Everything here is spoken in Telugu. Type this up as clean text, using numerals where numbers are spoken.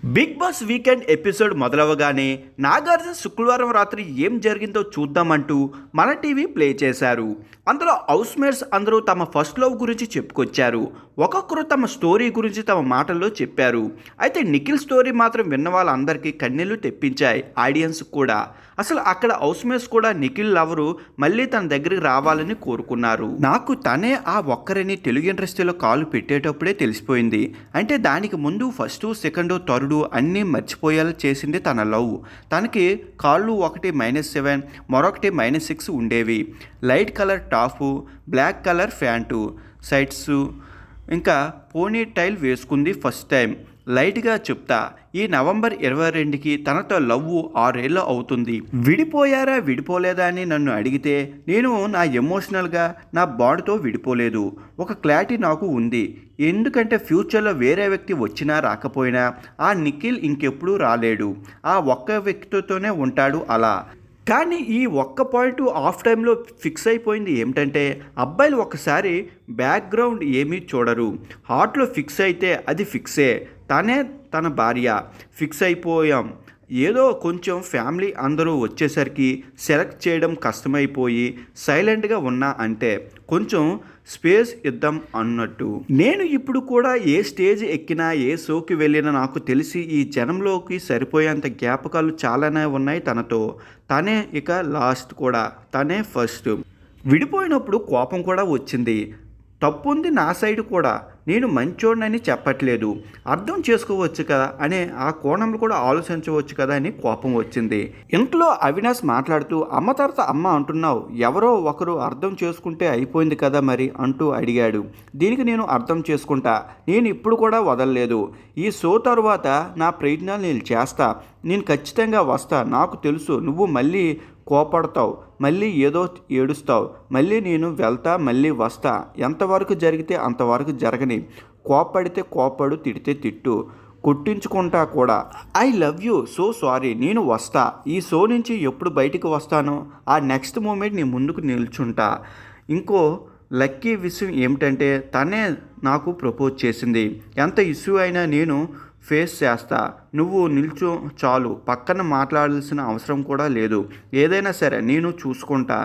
బిగ్ బాస్ వీకెండ్ ఎపిసోడ్ మొదలవగానే నాగార్జున శుక్రవారం రాత్రి ఏం జరిగిందో చూద్దామంటూ మన టీవీ ప్లే చేశారు. అందులో హౌస్ మేట్స్ అందరూ తమ ఫస్ట్ లవ్ గురించి చెప్పుకొచ్చారు. ఒక్కొక్కరు తమ స్టోరీ గురించి తమ మాటల్లో చెప్పారు. అయితే నిఖిల్ స్టోరీ మాత్రం విన్న వాళ్ళందరికీ కన్నీళ్లు తెప్పించాయి, ఆడియన్స్ కూడా. అసలు అక్కడ హౌస్ మేట్స్ కూడా నిఖిల్ లవరు మళ్ళీ తన దగ్గరికి రావాలని కోరుకున్నారు. నాకు తనే ఆ ఒక్కరిని తెలుగు ఇండస్ట్రీలో కాలు పెట్టేటప్పుడే తెలిసిపోయింది. అంటే దానికి ముందు ఫస్ట్ సెకండ్ థర్డ్ అన్నీ మర్చిపోయేలా చేసింది తన లవ్. తనకి కాళ్ళు ఒకటి -7 మరొకటి -6 ఉండేవి. Light colour top, black colour pant, sides, ఇంకా పోనీ టైల్ వేసుకుంది ఫస్ట్ టైం. లైట్గా చెప్తా, ఈ నవంబర్ 22కి తనతో లవ్ 6 ఏళ్ళు అవుతుంది. విడిపోయారా విడిపోలేదా అని నన్ను అడిగితే నేను నా ఎమోషనల్గా నా బాడీతో విడిపోలేదు. ఒక క్లారిటీ నాకు ఉంది. ఎందుకంటే ఫ్యూచర్లో వేరే వ్యక్తి వచ్చినా రాకపోయినా ఆ నిఖిల్ ఇంకెప్పుడు రాలేడు. ఆ ఒక్క వ్యక్తితోనే ఉంటాడు. అలా కానీ ఈ ఒక్క పాయింట్ హాఫ్ టైంలో ఫిక్స్ అయిపోయింది ఏమిటంటే, అబ్బాయిలు ఒకసారి బ్యాక్గ్రౌండ్ ఏమీ చూడరు. హార్ట్లో ఫిక్స్ అయితే అది ఫిక్సే. తనే తన భార్య. ఫిక్స్ అయిపోయాం. ఏదో కొంచెం ఫ్యామిలీ అందరూ వచ్చేసరికి సెలెక్ట్ చేయడం కష్టమైపోయి సైలెంట్గా ఉన్నా, అంటే కొంచెం స్పేస్ ఇద్దాం అన్నట్టు. నేను ఇప్పుడు కూడా ఏ స్టేజ్ ఎక్కినా ఏ షోకి వెళ్ళినా నాకు తెలిసి ఈ జనంలోకి సరిపోయేంత జ్ఞాపకాలు చాలానే ఉన్నాయి తనతో. తనే ఇక లాస్ట్ కూడా, తనే ఫస్ట్. విడిపోయినప్పుడు కోపం కూడా వచ్చింది. తప్పుంది నా సైడ్ కూడా. నేను మంచోడినని చెప్పట్లేదు, అర్థం చేసుకోవచ్చు కదా అనే ఆ కోణంలో కూడా ఆలోచించవచ్చు కదా అని కోపం వచ్చింది. ఇంట్లో అవినాష్ మాట్లాడుతూ, అమ్మ తర్వాత అమ్మ అంటున్నావు, ఎవరో ఒకరు అర్థం చేసుకుంటే అయిపోయింది కదా మరి అంటూ అడిగాడు. దీనికి నేను అర్థం చేసుకుంటా, నేను ఇప్పుడు కూడా వదలలేదు. ఈ షో తర్వాత నా ప్రయత్నాలు నేను చేస్తా. నేను ఖచ్చితంగా వస్తా. నాకు తెలుసు నువ్వు మళ్ళీ కోపడతావు, మళ్ళీ ఏదో ఏడుస్తావు. మళ్ళీ నేను వెళ్తా, మళ్ళీ వస్తా. ఎంతవరకు జరిగితే అంతవరకు జరగని. కోపడితే కోపడు, తిడితే తిట్టు, కొట్టించుకుంటా కూడా. I love you, so sorry. నేను వస్తా. ఈ షో నుంచి ఎప్పుడు బయటికి వస్తానో ఆ నెక్స్ట్ మూమెంట్ నీ ముందుకు నిల్చుంటా. ఇంకో లక్కీ విషయం ఏమిటంటే తనే నాకు ప్రపోజ్ చేసింది. ఎంత ఇష్యూ అయినా నేను ఫేస్ చేస్తా. నువ్వు నిల్చో చాలు, పక్కన మాట్లాడాల్సిన అవసరం కూడా లేదు. ఏదైనా సరే నేను చూసుకుంటా.